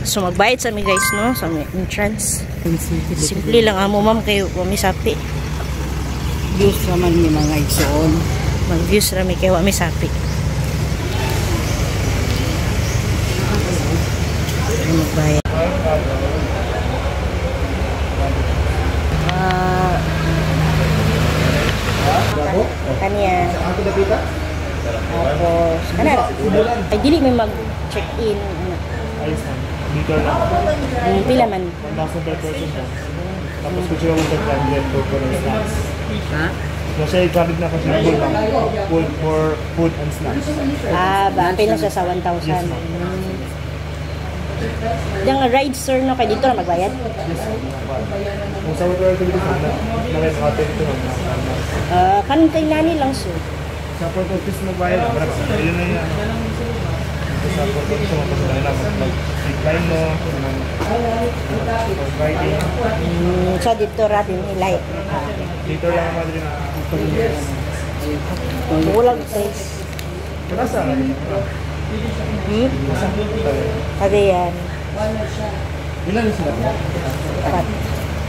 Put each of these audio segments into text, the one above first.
So magbayad sa mi guys no sa entrance. Simple lang amo ma'am kayo wami sapi. Views naman ni mga igsoon. Mag-views rami kayo wami sapi. Magbayad. Kanya. Tapos, ay dili may mag-check-in. Dito lang. Pila man? 1,000 per person po. Tapos kung siya mag-100 po ng snacks. Ha? So siya i-valid na kasi full for food and snacks. Ba, pila siya sa 1,000. Yes, ma'am. Yung ride sir no, kay dito na magbayad? Yes, kung sa water activity sa na may hotel ito na. Kanintay nani lang sir. Sa port office magbayad. Yun na yan. Sa port office magbayad na. Mag-decline mo. Mag-riding. So dito ratin ilay. Dito lang naman din. Bulag place. Nasa? Kagayan. Ilan sila? Apat.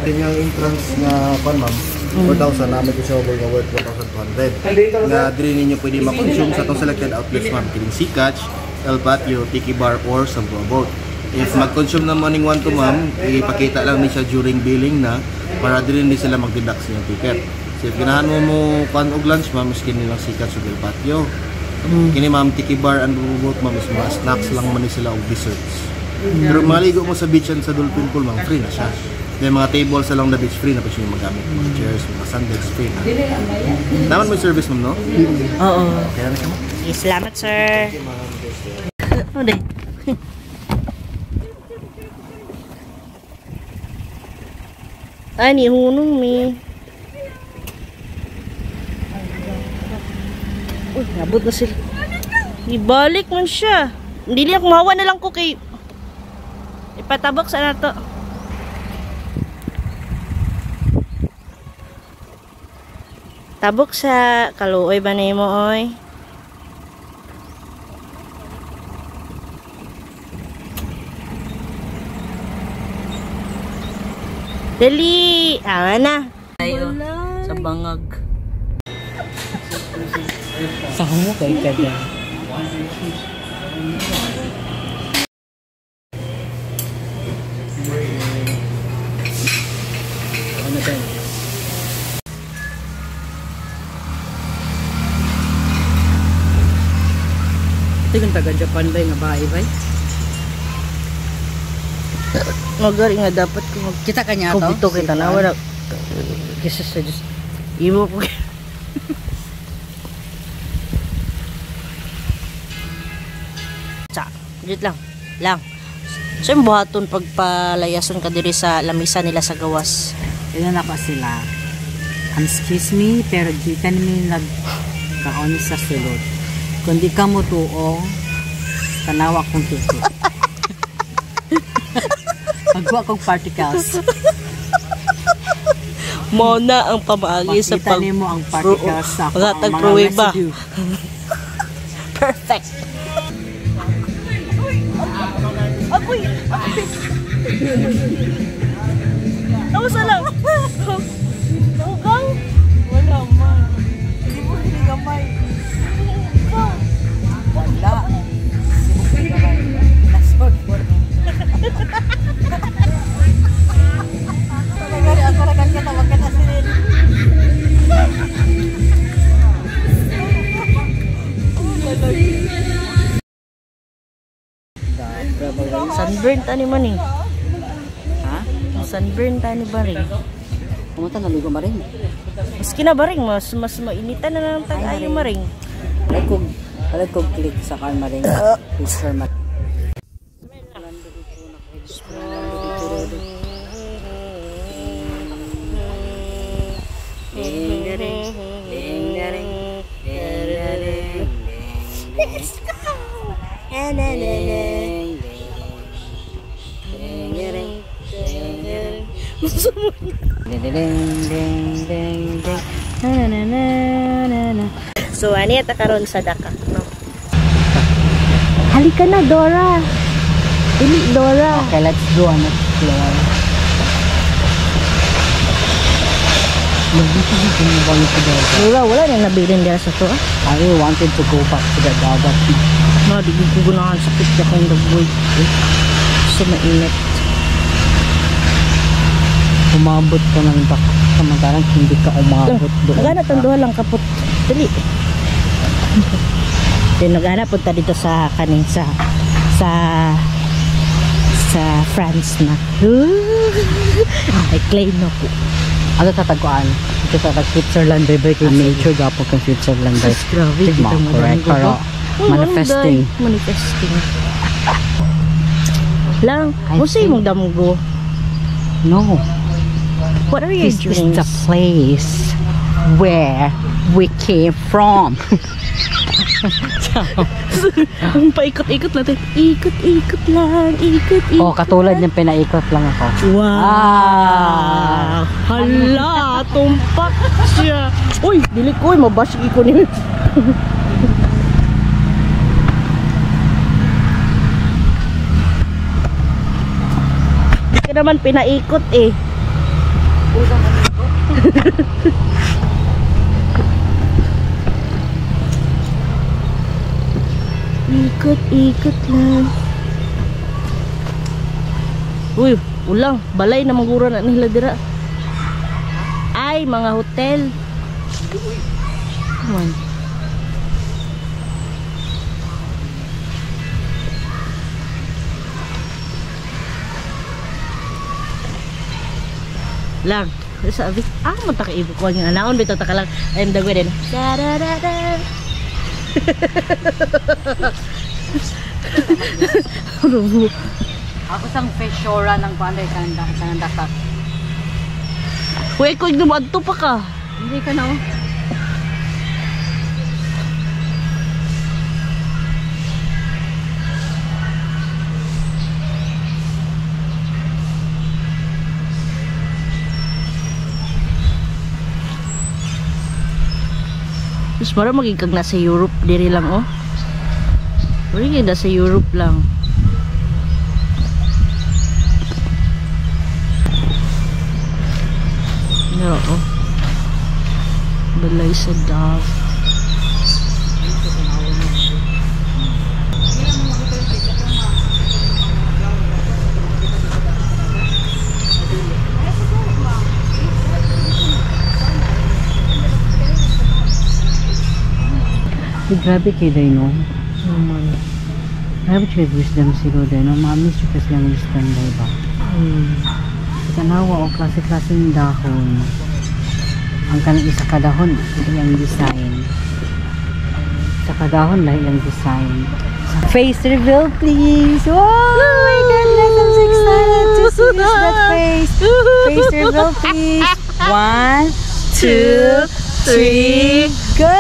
Din yung entrance na pan ma'am, 4,000 namin ko siya worth 1,200. Na dili ninyo pwede ma-consume sa itong selected outlets ma'am, kining Sea Catch, El Patio, Tiki Bar, or Sambuca Boat. If mag-consume na morning 1 to ma'am, ipakita lang ni siya during billing na para dili hindi sila mag-deduct sa ticket. So if ginahan mo pan og lunch ma'am, miskin nilang Sea Catch o El Patio. Kini ma'am, Tiki Bar and Boat ma'am, is mga snacks lang man sila o desserts. Pero maligo mo sa beach and sa dolphin pool ma'am, free na siya. May mga tables along the beach, free na pa siya yung magamit. Mga chairs, mga sandals, free na. Naman may service ma'am, no? Oo. Kaya na siya ma'am? Salamat sir. Ano din? Ani hunong mi. Uy, nabot na sila. Ibalik man siya. Hindi lang kumawa na lang ko kay ipatabok sa nato. Tabok sa kaluoy ba na mo oy? Dali! Na. Ayo, sa bangag. Saan mo kayo ka dyan? Ano tayo? Ito yung taga-Japan ba yung bahay ba? Magari nga dapat ko Kita ka niya to? ito kita na wala. Jesus sa Diyos. Ibo po. Dito lang. Lang. So yung buhaton pagpalayason ka diri sa lamisa nila sa gawas. Ilan na pa sila. Excuse me, pero di ka namin nagkaon sa sulod. Kung di ka mo tuong, tanawa kong tuto. Magwa kong particles. Mona ang pamaagi sa Makita mo ang particles sa mga residue. Perfect. Agoy! Nausa lang! Naugang? Wala man. Hindi mo hinigamay. Wala. Nasod. Ako na kanya tawag ka na sirin. Sunburn tani man eh. Ha? Sunburn tani ba rin? Pumunta naligo ba rin? Maski na ba rin? Mas mainitan na lang tayo maring. Alag kong click sa Maring. Picture mat. Let's go! So, ani ata karon sa daka, no? Halika na, Dora. Dili, Dora. Okay, let's go on the floor. Dora, wala nang nabilin dira sa to. I really wanted to go back to the dagat. Di ko gunahan sakit ka kung dagboy. So mainit. Umabot ka ng baka. Samantalang hindi ka umabot doon. Naghanap ang duha lang kapot. Dali. Then naghanap punta dito sa kaning sa France na. Ay claim na po. Ano tataguan? Ito sa Switzerland, baby, kay nature gapon kang Switzerland. Grabe, Tigma, kita mo correct. dami Pero, ko. manifesting. Manifesting. Lang, I mo say think- mong damgo. No. What are your This is dreams? the place where we came from. Ang paikot-ikot natin. Ikot-ikot lang. Ikot-ikot. Oh, katulad ng pinaikot lang ako. Wow! Hala! Tumpak siya! Uy! Dili ko! Mabash ko niya. Di ka naman pinaikot eh. Ikot-ikot lang. Uy, ulang, balay na magura na nila dira. Ay, mga hotel. Come on. Lang, sabi, mo takaibo ko nga naon bitaw ta ka lang. I'm the good. Da da da da. Ako sang feshora ng panday sa dakat. Uy, ko dumadto pa ka. Hindi ka na oh. Mas mara magigag na sa Europe diri lang oh. Uri na sa Europe lang. No, oh. Balay sa dog. Grabe kayo day no. Naman. Grabe kayo wisdom siguro day no. Mami siya kasi lang wisdom day ba. Tanawa o klase-klase ng dahon. Ang kanang isa ka dahon, ito yung design. Isa ka dahon, lahi ang design. Face reveal please! Oh my goodness, I'm so excited to see that face. Face reveal please. 1, 2, 3, go!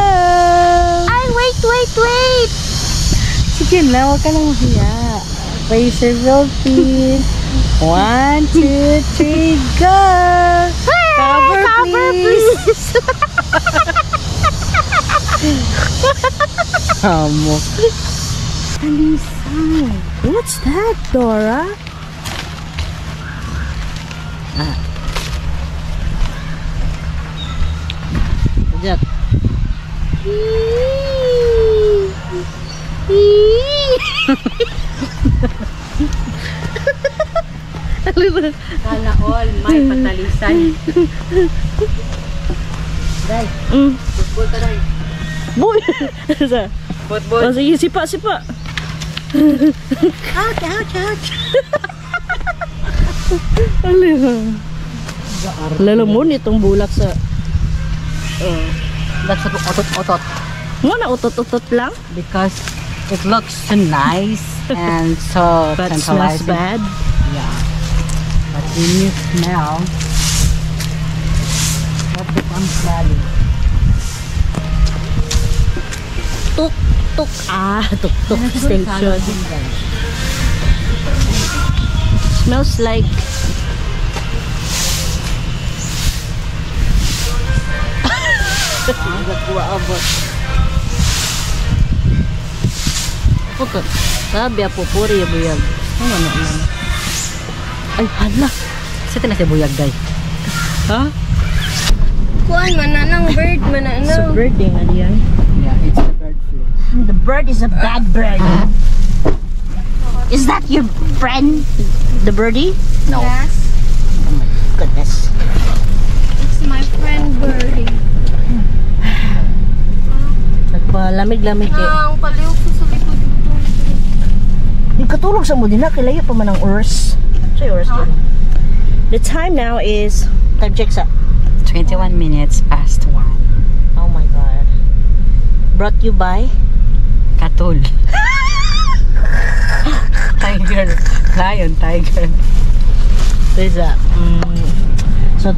Ay, wait. Sige na, huwag ka lang mahiya. Face reveal please. 1, 2, 3, go! Cover please! Amo. Alisa. What's that, Dora? Jack. Sana all may patalisan. Dai, football ka dai. Boy! Football. Oh, sige, sipa. Ouch. Lalamon itong bulak sa... That's otot-otot. Mo na utot-utot lang? Because it looks so nice and so But smells tantalizing. bad. Yeah. But when you smell, what becomes bad? Tuk-tuk. Tuk-tuk station. Smells like... Sabi po, puri yung buyag. Ano na yan? Ay, hala. Sa na si Buyag, day. Ha? Kuan mananang bird mananang. Sa birthday nga diyan. Yeah, it's the bird flu. The bird is a bad bird. Is that your friend? The birdie? No. Yes. Goodness. It's my friend birdie. Nagpalamig-lamig eh. Ang paliw ko sa likod dito. Di katulog sa mo din na. Kilayo pa man ang oras. Sa'yo oras to. The time now is... Time check sa... 21 minutes past 1. Oh my God. Brought you by... Katul. Tiger. Lion, tiger. There's a... So...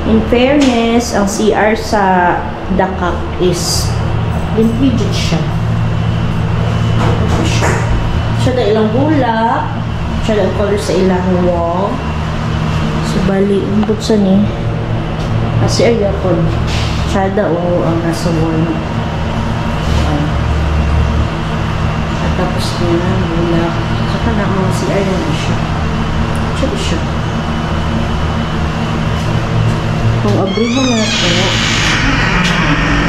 In fairness, ang CR sa Dakak is... Limpidget siya. Siya na ilang bulak. Siya na color sa ilang wall. So, bali, umbot sa ni. Kasi area ko. Siya daw ang nasa wall. Ayan. At tapos niya, bulak. Saka na mga CR na siya. Siya ba siya? Kung abrihan na ito,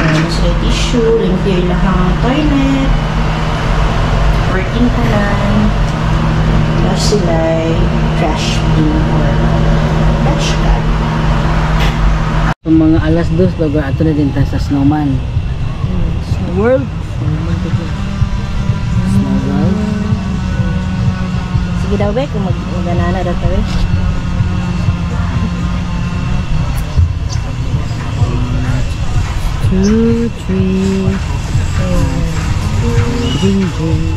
nasa tissue, limpyo lang ang toilet, working ka lang, tapos sila'y trash bin or trash can. So, mga alas 2, bago ato na din tayo sa snowman. Snow World. Snow world. Sige daw, be, kung mag-ganana daw tayo. 2, 3, 4, ding, ding.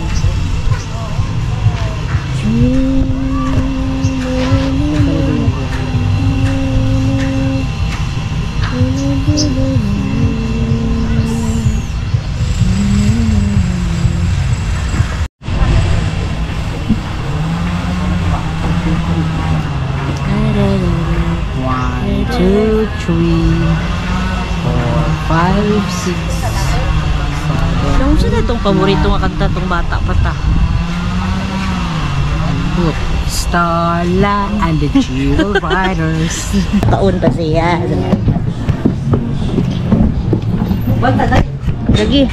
One, 2, 3, 4, 5, 6, 7, Ano siya na itong paborito nga kanta itong bata pa ta? Starla and the Jewel Riders. Taon pa siya. Bata tayo. Lagi.